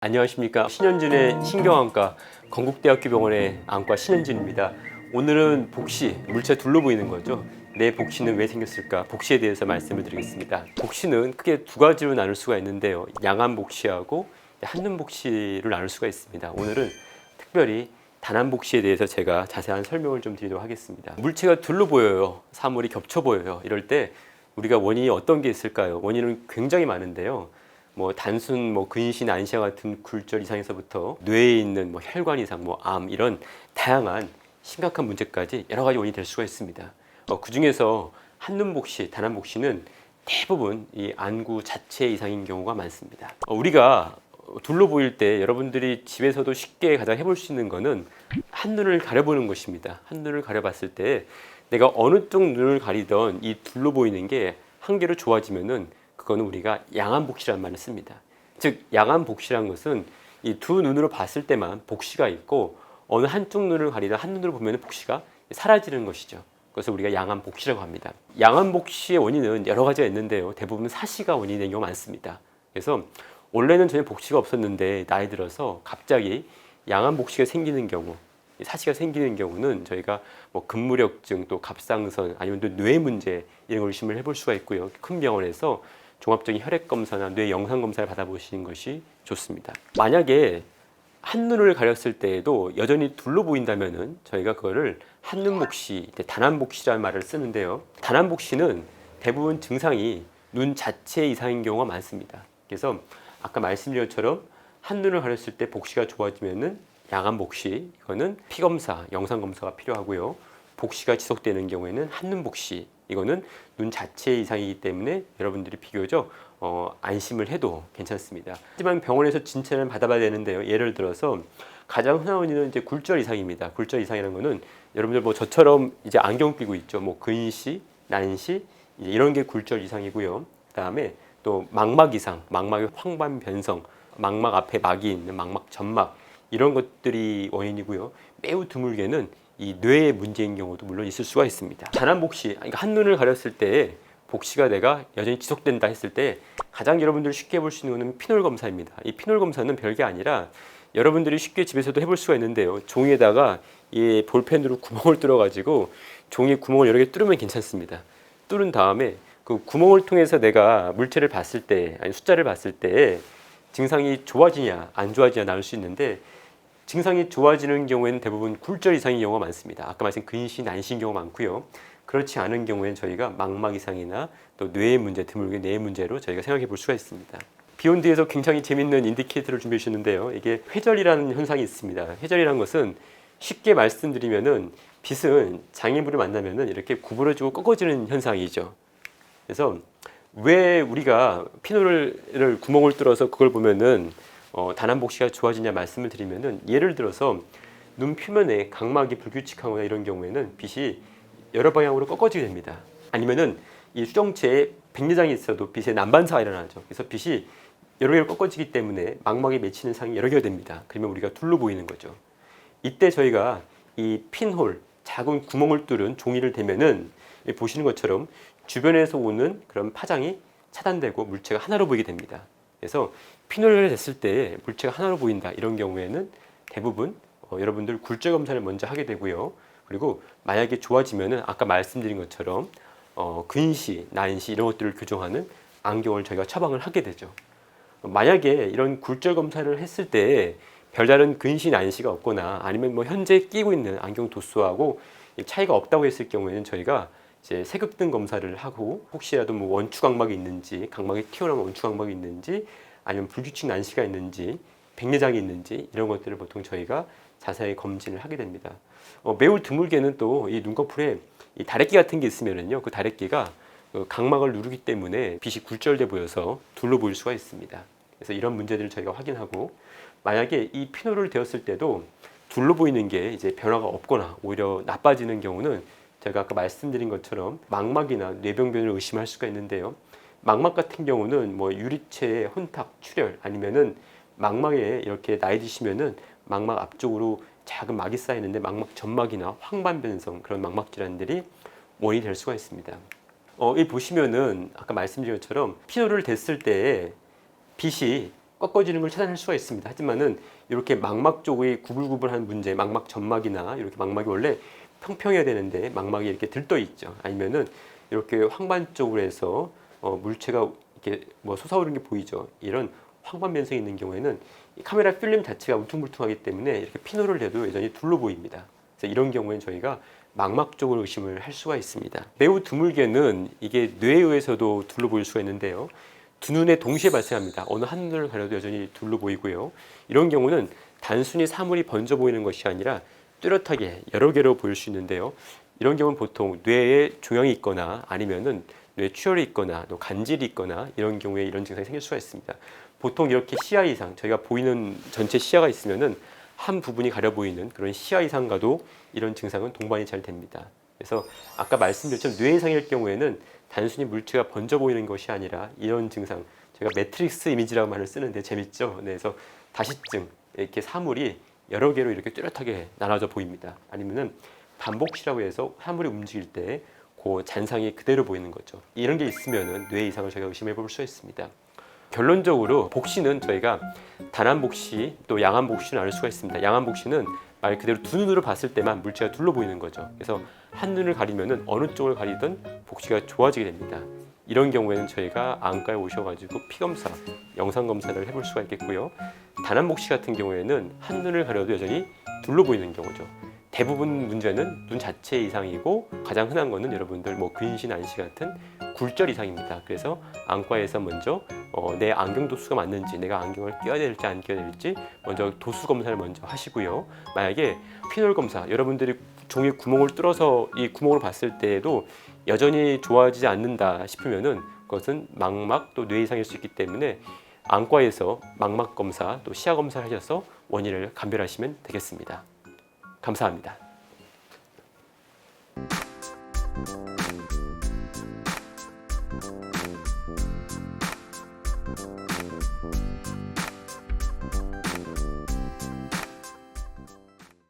안녕하십니까. 신현준의 신경안과 건국대학교 병원의 안과 신현준입니다. 오늘은 복시, 물체 둘러 보이는 거죠. 내 복시는 왜 생겼을까? 복시에 대해서 말씀을 드리겠습니다. 복시는 크게 두 가지로 나눌 수가 있는데요. 양안 복시하고 한눈 복시를 나눌 수가 있습니다. 오늘은 특별히 단안 복시에 대해서 제가 자세한 설명을 좀 드리도록 하겠습니다. 물체가 둘러 보여요. 사물이 겹쳐 보여요. 이럴 때 우리가 원인이 어떤 게 있을까요? 원인은 굉장히 많은데요. 단순 근시, 난시와 같은 굴절 이상에서부터 뇌에 있는 혈관 이상, 암 이런 다양한 심각한 문제까지 여러 가지 원인이 될 수가 있습니다. 그 중에서 한눈 복시, 단안 복시는 대부분 이 안구 자체 이상인 경우가 많습니다. 우리가 둘러 보일 때 여러분들이 집에서도 쉽게 가장 해볼 수 있는 거는 한눈을 가려보는 것입니다. 한눈을 가려봤을 때 내가 어느 쪽 눈을 가리던 이 둘러 보이는 게 한 개로 좋아지면은 그거는 우리가 양안 복시라는 말을 씁니다. 즉 양안 복시란 것은 이 두 눈으로 봤을 때만 복시가 있고 어느 한쪽 눈을 가리다 한 눈으로 보면 복시가 사라지는 것이죠. 그래서 우리가 양안 복시라고 합니다. 양안 복시의 원인은 여러 가지가 있는데요. 대부분 사시가 원인이 되는 경우가 많습니다. 그래서 원래는 전혀 복시가 없었는데 나이 들어서 갑자기 양안 복시가 생기는 경우, 사시가 생기는 경우는 저희가 근무력증, 또 갑상선, 아니면 또 뇌 문제 이런 걸 의심을 해볼 수가 있고요. 큰 병원에서 종합적인 혈액 검사나 뇌 영상 검사를 받아보시는 것이 좋습니다. 만약에 한눈을 가렸을 때에도 여전히 둘러 보인다면은 저희가 그거를 한눈 복시, 단안 복시라는 말을 쓰는데요. 단안 복시는 대부분 증상이 눈 자체 이상인 경우가 많습니다. 그래서 아까 말씀드린 것처럼 한눈을 가렸을 때 복시가 좋아지면은 양안 복시, 이거는 피 검사, 영상 검사가 필요하고요. 복시가 지속되는 경우에는 한눈 복시, 이거는 눈 자체 이상이기 때문에 여러분들이 비교적 안심을 해도 괜찮습니다. 하지만 병원에서 진찰을 받아봐야 되는데요. 예를 들어서 가장 흔한 원인은 이제 굴절 이상입니다. 굴절 이상이라는 거는 여러분들 저처럼 이제 안경 끼고 있죠. 근시, 난시 이런 게 굴절 이상이고요. 그다음에 또 망막 이상, 망막의 황반 변성, 망막 앞에 막이 있는 망막 점막 이런 것들이 원인이고요. 매우 드물게는 이 뇌의 문제인 경우도 물론 있을 수가 있습니다. 단안 복시, 그러니까 한눈을 가렸을 때 복시가 내가 여전히 지속된다 했을 때 가장 여러분들이 쉽게 해볼 수 있는 것은 피놀 검사입니다. 이 피놀 검사는 별게 아니라 여러분들이 쉽게 집에서도 해볼 수가 있는데요. 종이에다가 이 볼펜으로 구멍을 뚫어가지고 종이 구멍을 여러 개 뚫으면 괜찮습니다. 뚫은 다음에 그 구멍을 통해서 내가 물체를 봤을 때, 아니 숫자를 봤을 때 증상이 좋아지냐 안 좋아지냐 나눌 수 있는데 증상이 좋아지는 경우에는 대부분 굴절 이상인 경우가 많습니다. 아까 말씀 근시, 난시인 경우가 많고요. 그렇지 않은 경우에는 저희가 망막 이상이나 또 뇌의 문제, 드물게 뇌의 문제로 저희가 생각해 볼 수가 있습니다. 비욘드에서 굉장히 재밌는 인디케이터를 준비해 주셨는데요. 이게 회절이라는 현상이 있습니다. 회절이라는 것은 쉽게 말씀드리면은 빛은 장애물을 만나면은 이렇게 구부러지고 꺾어지는 현상이죠. 그래서 왜 우리가 피놀을 구멍을 뚫어서 그걸 보면은 단안 복시가 좋아지냐 말씀을 드리면은 예를 들어서 눈 표면에 각막이 불규칙하거나 이런 경우에는 빛이 여러 방향으로 꺾어지게 됩니다. 아니면은 이 수정체에 백내장이 있어도 빛의 난반사가 일어나죠. 그래서 빛이 여러 개로 꺾어지기 때문에 망막에 맺히는 상이 여러 개가 됩니다. 그러면 우리가 둘러 보이는 거죠. 이때 저희가 이 핀홀, 작은 구멍을 뚫은 종이를 대면은 보시는 것처럼 주변에서 오는 그런 파장이 차단되고 물체가 하나로 보이게 됩니다. 그래서 피놀을 됐을 때 물체가 하나로 보인다 이런 경우에는 대부분 여러분들 굴절 검사를 먼저 하게 되고요. 그리고 만약에 좋아지면은 아까 말씀드린 것처럼 근시, 난시 이런 것들을 교정하는 안경을 저희가 처방을 하게 되죠. 만약에 이런 굴절 검사를 했을 때 별다른 근시, 난시가 없거나 아니면 현재 끼고 있는 안경 도수하고 차이가 없다고 했을 경우에는 저희가 이제 색극등 검사를 하고 혹시라도 원추 각막이 있는지, 각막이 튀어나온 원추 각막이 있는지, 아니면 불규칙 난시가 있는지, 백내장이 있는지 이런 것들을 보통 저희가 자세히 검진을 하게 됩니다. 매우 드물게는 또 이 눈꺼풀에 이 다래끼 같은 게 있으면은요, 그 다래끼가 각막을 누르기 때문에 빛이 굴절돼 보여서 둘러 보일 수가 있습니다. 그래서 이런 문제들을 저희가 확인하고 만약에 이 피놀을 되었을 때도 둘러 보이는 게 이제 변화가 없거나 오히려 나빠지는 경우는 제가 아까 말씀드린 것처럼 망막이나 뇌병변을 의심할 수가 있는데요. 망막 같은 경우는 유리체의 혼탁, 출혈 아니면은 망막에 이렇게 나이 드시면은 망막 앞쪽으로 작은 막이 쌓이는데 망막 점막이나 황반 변성 그런 망막 질환들이 원인이 될 수가 있습니다. 이 보시면은 아까 말씀드린 것처럼 피놀을 댔을 때 빛이 꺾어지는 걸 차단할 수가 있습니다. 하지만은 이렇게 망막 쪽의 구불구불한 문제, 망막 점막이나 이렇게 망막이 원래 평평해야 되는데 망막이 이렇게 들떠 있죠. 아니면은 이렇게 황반 쪽으로 해서 물체가 이렇게 뭐 솟아오르는 게 보이죠. 이런 황반 변성이 있는 경우에는 이 카메라 필름 자체가 울퉁불퉁하기 때문에 이렇게 피노를 해도 여전히 둘러 보입니다. 그래서 이런 경우에는 저희가 망막 쪽을 의심을 할 수가 있습니다. 매우 드물게는 이게 뇌에 의해서도 둘러 보일 수가 있는데요. 두 눈에 동시에 발생합니다. 어느 한 눈을 가려도 여전히 둘러 보이고요. 이런 경우는 단순히 사물이 번져 보이는 것이 아니라 뚜렷하게 여러 개로 보일 수 있는데요. 이런 경우는 보통 뇌에 종양이 있거나 아니면은 뇌출혈이 있거나 또 간질이 있거나 이런 경우에 이런 증상이 생길 수가 있습니다. 보통 이렇게 시야 이상, 저희가 보이는 전체 시야가 있으면은 한 부분이 가려 보이는 그런 시야 이상과도 이런 증상은 동반이 잘 됩니다. 그래서 아까 말씀드렸지만 뇌 이상일 경우에는 단순히 물체가 번져 보이는 것이 아니라 이런 증상, 제가 매트릭스 이미지라고 말을 쓰는데 재밌죠? 네, 그래서 다시증, 이렇게 사물이 여러 개로 이렇게 뚜렷하게 나눠져 보입니다. 아니면은 반복시라고 해서 사물이 움직일 때 그 잔상이 그대로 보이는 거죠. 이런 게 있으면은 뇌 이상을 저희가 의심해 볼 수 있습니다. 결론적으로 복시는 저희가 단한 복시 또 양한 복시를 나눌 수가 있습니다. 양한 복시는 말 그대로 두 눈으로 봤을 때만 물체가 둘러 보이는 거죠. 그래서 한 눈을 가리면은 어느 쪽을 가리든 복시가 좋아지게 됩니다. 이런 경우에는 저희가 안과에 오셔가지고 피검사, 영상 검사를 해볼 수가 있겠고요. 단한 복시 같은 경우에는 한 눈을 가려도 여전히 둘러 보이는 경우죠. 대부분 문제는 눈 자체 이상이고 가장 흔한 거는 여러분들 뭐 근신, 안시 같은 굴절 이상입니다. 그래서 안과에서 먼저 내 안경 도수가 맞는지, 내가 안경을 껴야 될지 안 껴야 될지 먼저 도수 검사를 먼저 하시고요. 만약에 피놀 검사, 여러분들이 종이 구멍을 뚫어서 이 구멍을 봤을 때에도 여전히 좋아지지 않는다 싶으면은 그것은 망막 또 뇌 이상일 수 있기 때문에 안과에서 망막 검사 또 시야 검사를 하셔서 원인을 감별하시면 되겠습니다. 감사합니다.